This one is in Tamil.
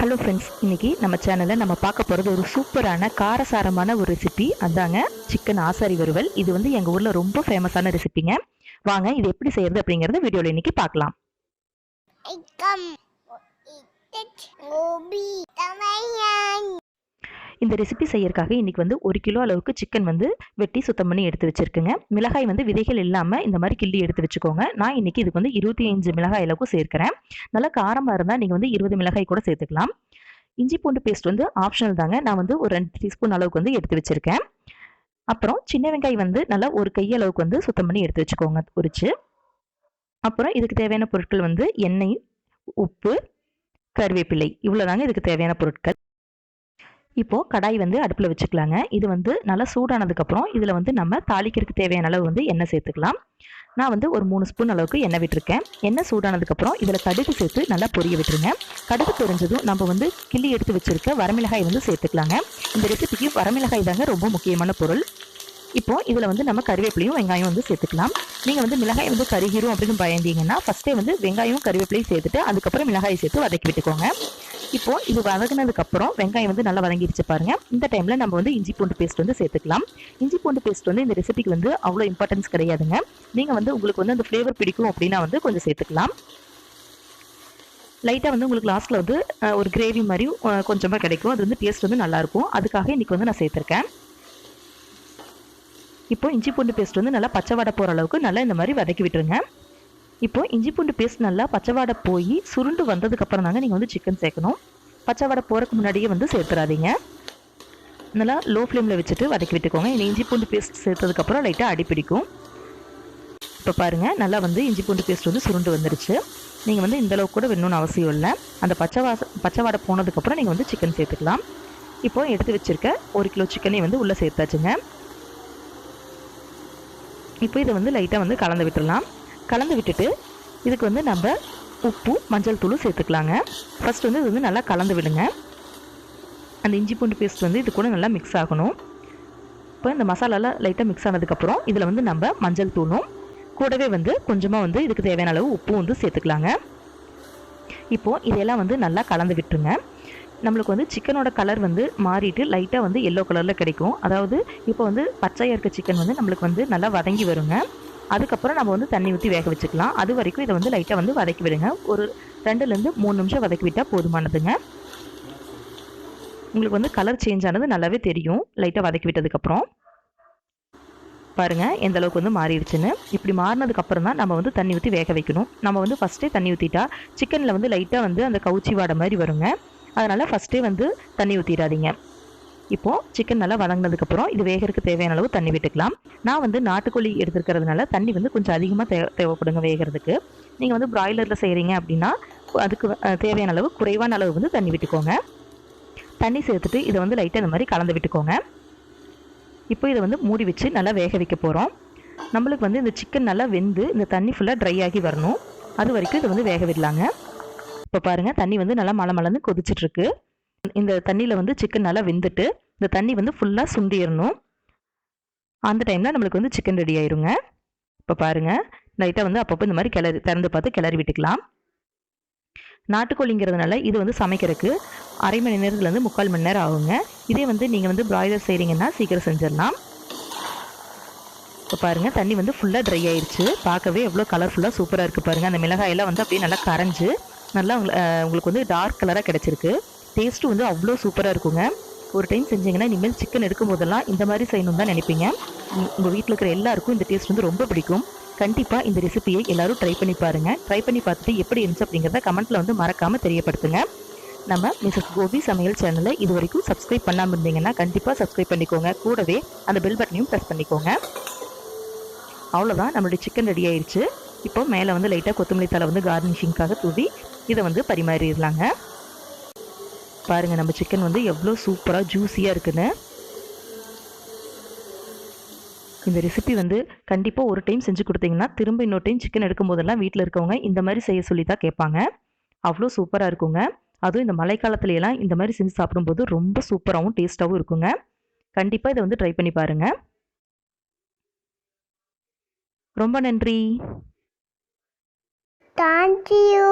ஹலோ ஃப்ரெண்ட்ஸ், இன்றைக்கி நம்ம சேனலில் நம்ம பார்க்க போகிறது ஒரு சூப்பரான காரசாரமான ஒரு ரெசிபி. அதாங்க சிக்கன் ஆசாரி வறுவல். இது வந்து எங்கள் ஊரில் ரொம்ப ஃபேமஸான ரெசிபிங்க. வாங்க இது எப்படி செய்கிறது அப்படிங்கிறத வீடியோவில் இன்றைக்கி பார்க்கலாம். இந்த ரெசிபி செய்யறதுக்காக இன்றைக்கி வந்து 1 கிலோ அளவுக்கு சிக்கன் வந்து வெட்டி சுத்தம் பண்ணி எடுத்து வச்சுருக்குங்க. மிளகாய் வந்து விதைகள் இல்லாமல் இந்த மாதிரி கிள்ளி எடுத்து வச்சுக்கோங்க. நான் இன்றைக்கி இதுக்கு வந்து 25 மிளகாய் அளவுக்கு சேர்க்குறேன். நல்லா காரமாக இருந்தால் நீங்கள் வந்து 20 மிளகாய் கூட சேர்த்துக்கலாம். இஞ்சி பூண்டு பேஸ்ட் வந்து ஆப்ஷனல் தாங்க. நான் வந்து ஒரு 2 டீஸ்பூன் அளவுக்கு வந்து எடுத்து வச்சுருக்கேன். அப்புறம் சின்ன வெங்காயம் வந்து நல்லா ஒரு கையளவுக்கு வந்து சுத்தம் பண்ணி எடுத்து வச்சுக்கோங்க உரிச்சு. அப்புறம் இதுக்கு தேவையான பொருட்கள் வந்து எண்ணெய், உப்பு, கருவேப்பிலை, இவ்வளோ தாங்க இதுக்கு தேவையான பொருட்கள். இப்போது கடாய் வந்து அடுப்பில் வச்சுக்கலாங்க. இது வந்து நல்லா சூடானதுக்கப்புறம் இதில் வந்து நம்ம தாளிக்கிறதுக்கு தேவையான அளவு வந்து எண்ணெய் சேர்த்துக்கலாம். நான் வந்து ஒரு 3 ஸ்பூன் அளவுக்கு எண்ணெய் விட்டுருக்கேன். எண்ணெய் சூடானதுக்கப்புறம் இதில் கடுகு சேர்த்து நல்லா பொரிய விட்டுருங்க. கடுகு பொரிஞ்சதும் நம்ம வந்து கிள்ளி எடுத்து வச்சுருக்க வரமிளகாய் வந்து சேர்த்துக்கலாங்க. இந்த ரெசிபிக்கு வரமிளகாய் தாங்க ரொம்ப முக்கியமான பொருள். இப்போது இதில் வந்து நம்ம கருவேப்பிலையும் வெங்காயம் வந்து சேர்த்துக்கலாம். நீங்கள் வந்து மிளகாய் வந்து கருகிரும் அப்படின்னு பயந்தீங்கன்னா ஃபஸ்ட்டே வந்து வெங்காயம் கருவேப்பிலையும் சேர்த்துட்டு அதுக்கப்புறம் மிளகாய் சேர்த்து வதக்கி விட்டுக்கோங்க. இப்போது இது வதங்கினதுக்கப்புறம் வெங்காயம் வந்து நல்லா வதங்கிடுச்சு பாருங்கள். இந்த டைமில் நம்ம வந்து இஞ்சி பூண்டு பேஸ்ட் வந்து சேர்த்துக்கலாம். இஞ்சி பூண்டு பேஸ்ட் வந்து இந்த ரெசிபிக்கு வந்து அவ்வளோ இம்பார்ட்டன்ஸ் கிடையாதுங்க. நீங்கள் வந்து உங்களுக்கு வந்து அந்த ஃப்ளேவர் பிடிக்கும் அப்படின்னா வந்து கொஞ்சம் சேர்த்துக்கலாம். லைட்டாக வந்து உங்களுக்கு லாஸ்ட்டில் வந்து ஒரு கிரேவி மாதிரி கொஞ்சமாக கிடைக்கும். அது வந்து டேஸ்ட் வந்து நல்லாயிருக்கும். அதுக்காக இன்றைக்கி வந்து நான் சேர்த்துருக்கேன். இப்போ இஞ்சி பூண்டு பேஸ்ட் வந்து நல்லா பச்சை வாடை போகிற அளவுக்கு நல்லா இந்த மாதிரி வதக்கி விட்டுருங்க. இப்போது இஞ்சி பூண்டு பேஸ்ட் நல்லா பச்சை வாடை போய் சுருண்டு வந்ததுக்கப்புறம் தாங்க நீங்கள் வந்து சிக்கன் சேர்க்கணும். பச்சை வாடை போகிறதுக்கு முன்னாடியே வந்து சேர்த்துறாதீங்க. நல்லா லோ ஃப்ளேமில் வச்சுட்டு வதக்கி விட்டுக்கோங்க. இஞ்சி பூண்டு பேஸ்ட் சேர்த்ததுக்கப்புறம் லைட்டாக அடிப்பிடிக்கும். இப்போ பாருங்கள், நல்லா வந்து இஞ்சி பூண்டு பேஸ்ட் வந்து சுருண்டு வந்துருச்சு. நீங்கள் வந்து இந்தளவுக்கு கூட வேணும்னு அவசியம் இல்லை. அந்த பச்சை வாடை போனதுக்கப்புறம் நீங்கள் வந்து சிக்கன் சேர்த்துக்கலாம். இப்போது எடுத்து வச்சுருக்க 1 கிலோ சிக்கனையும் வந்து உள்ளே சேர்த்தாச்சுங்க. இப்போ இதை வந்து லைட்டாக வந்து கலந்து விட்டுடலாம். கலந்து விட்டுட்டு இதுக்கு வந்து நம்ம உப்பு, மஞ்சள் தூளும் சேர்த்துக்கலாங்க. ஃபஸ்ட் வந்து இது வந்து நல்லா கலந்து விடுங்க. அந்த இஞ்சி பூண்டு பேஸ்ட் வந்து இது கூட நல்லா மிக்ஸ் ஆகணும். இப்போ இந்த மசாலாலாம் லைட்டாக மிக்ஸ் ஆனதுக்கப்புறம் இதில் வந்து நம்ம மஞ்சள் தூளும் கூடவே வந்து கொஞ்சமாக வந்து இதுக்கு தேவையான அளவு உப்பும் வந்து சேர்த்துக்கலாங்க. இப்போது இதெல்லாம் வந்து நல்லா கலந்து விட்டுருங்க. நம்மளுக்கு வந்து சிக்கனோட கலர் வந்து மாறிட்டு லைட்டாக வந்து எல்லோ கலரில் கிடைக்கும். அதாவது இப்போ வந்து பச்சையாக இருக்க சிக்கன் வந்து நம்மளுக்கு வந்து நல்லா வதங்கி வருங்க. அதுக்கப்புறம் நம்ம வந்து தண்ணி ஊற்றி வேக வச்சுக்கலாம். அது வரைக்கும் இதை வந்து லைட்டாக வந்து வதக்கி விடுங்க. ஒரு 2லேருந்து 3 நிமிஷம் வதக்கி விட்டால் போதுமானதுங்க. உங்களுக்கு வந்து கலர் சேஞ்ச் ஆனது நல்லாவே தெரியும் லைட்டாக வதக்கி விட்டதுக்கப்புறம். பாருங்கள் எந்த அளவுக்கு வந்து மாறிடுச்சுன்னு. இப்படி மாறினதுக்கப்புறம் தான் நம்ம வந்து தண்ணி ஊற்றி வேக வைக்கணும். நம்ம வந்து ஃபஸ்ட்டே தண்ணி ஊற்றிட்டா சிக்கனில் வந்து லைட்டாக வந்து அந்த கவுச்சி வாடை மாதிரி வருங்க. அதனால் ஃபஸ்ட்டே வந்து தண்ணி ஊற்றிடாதீங்க. இப்போது சிக்கன் நல்லா வதங்கினதுக்கப்புறம் இது வேகிறதுக்கு தேவையான அளவு தண்ணி விட்டுக்கலாம். நான் வந்து நாட்டுக்கோழி எடுத்துருக்கிறதுனால தண்ணி வந்து கொஞ்சம் அதிகமாக தேவைப்படுங்க வேகிறதுக்கு. நீங்கள் வந்து பிராய்லரில் செய்கிறீங்க அப்படின்னா அதுக்கு தேவையான அளவு குறைவான அளவு வந்து தண்ணி விட்டுக்கோங்க. தண்ணி சேர்த்துட்டு இதை வந்து லைட்டாக இந்த மாதிரி கலந்து விட்டுக்கோங்க. இப்போ இதை வந்து மூடி வச்சு நல்லா வேக வைக்க போகிறோம். நம்மளுக்கு வந்து இந்த சிக்கன் நல்லா வெந்து இந்த தண்ணி ஃபுல்லாக ட்ரை ஆகி வரணும். அது வரைக்கும் இதை வந்து வேக விடலாங்க. இப்போ பாருங்கள், தண்ணி வந்து நல்லா மலமலன்னு கொதிச்சிட்ருக்கு. இந்த தண்ணியில் வந்து சிக்கன் நல்லா வெந்துட்டு இந்த தண்ணி வந்து ஃபுல்லாக சுண்டிடணும். அந்த டைமில் நம்மளுக்கு வந்து சிக்கன் ரெடி ஆயிருங்க. இப்போ பாருங்கள், லைட்டாக வந்து அப்பப்போ இந்த மாதிரி திறந்து பார்த்து கிளறி விட்டுக்கலாம். நாட்டுக்கோழிங்கிறதுனால இது வந்து சமைக்கிறதுக்கு 1/2 மணி நேரத்துலேருந்து 3/4 மணி நேரம் ஆகுங்க. இதே வந்து நீங்கள் வந்து பிராய்லர் செய்கிறீங்கன்னா சீக்கிரம் செஞ்சிடலாம். இப்போ பாருங்கள், தண்ணி வந்து ஃபுல்லாக ட்ரை ஆயிடுச்சு. பார்க்கவே எவ்வளோ கலர்ஃபுல்லாக சூப்பராக இருக்குது பாருங்கள். அந்த மிளகாயெல்லாம் வந்து அப்படியே நல்லா கரைஞ்சி நல்லா உங்களுக்கு வந்து டார்க் கலராக கிடச்சிருக்கு. டேஸ்ட்டும் வந்து அவ்வளோ சூப்பராக இருக்குங்க. ஒரு டைம் செஞ்சிங்கன்னா இனிமேல் சிக்கன் எடுக்கும் போதெல்லாம் இந்த மாதிரி செய்யணும் தான் நினைப்பீங்க. உங்கள் வீட்டில் இருக்கிற எல்லாருக்கும் இந்த டேஸ்ட் வந்து ரொம்ப பிடிக்கும். கண்டிப்பாக இந்த ரெசிபியை எல்லோரும் ட்ரை பண்ணி பாருங்கள். ட்ரை பண்ணி பார்த்துட்டு எப்படி இருந்துச்சு அப்படிங்கிறத கமெண்ட்டில் வந்து மறக்காமல் தெரியப்படுத்துங்க. நம்ம மிஸ்ஸஸ் கோபி சமையல் சேனலை இது வரைக்கும் சப்ஸ்கிரைப் பண்ணாமல் இருந்தீங்கன்னா கண்டிப்பாக சப்ஸ்கிரைப் பண்ணிக்கோங்க. கூடவே அந்த பெல் பட்டனையும் ப்ரெஸ் பண்ணிக்கோங்க. அவ்வளோதான், நம்மளுடைய சிக்கன் ரெடி ஆயிடுச்சு. இப்போ மேலே வந்து லைட்டாக கொத்தமல்லி தழை வந்து கார்னிஷிங்காக தூவி இதை வந்து பரிமாறிடலாங்க. பாருங்கள், நம்ம சிக்கன் வந்து எவ்வளோ சூப்பராக ஜூஸியாக இருக்குன்னு. இந்த ரெசிபி வந்து கண்டிப்பாக ஒரு டைம் செஞ்சு கொடுத்தீங்கன்னா திரும்ப இன்னொரு டைம் சிக்கன் எடுக்கும் போதெல்லாம் வீட்டில் இருக்கவங்க இந்த மாதிரி செய்ய சொல்லி தான் கேட்பாங்க. அவ்வளோ சூப்பராக இருக்குங்க. அதுவும் இந்த மழைக்காலத்துலையெல்லாம் இந்த மாதிரி செஞ்சு சாப்பிடும்போது ரொம்ப சூப்பராகவும் டேஸ்ட்டாகவும் இருக்குங்க. கண்டிப்பாக இதை வந்து ட்ரை பண்ணி பாருங்கள். ரொம்ப நன்றி. Thank you.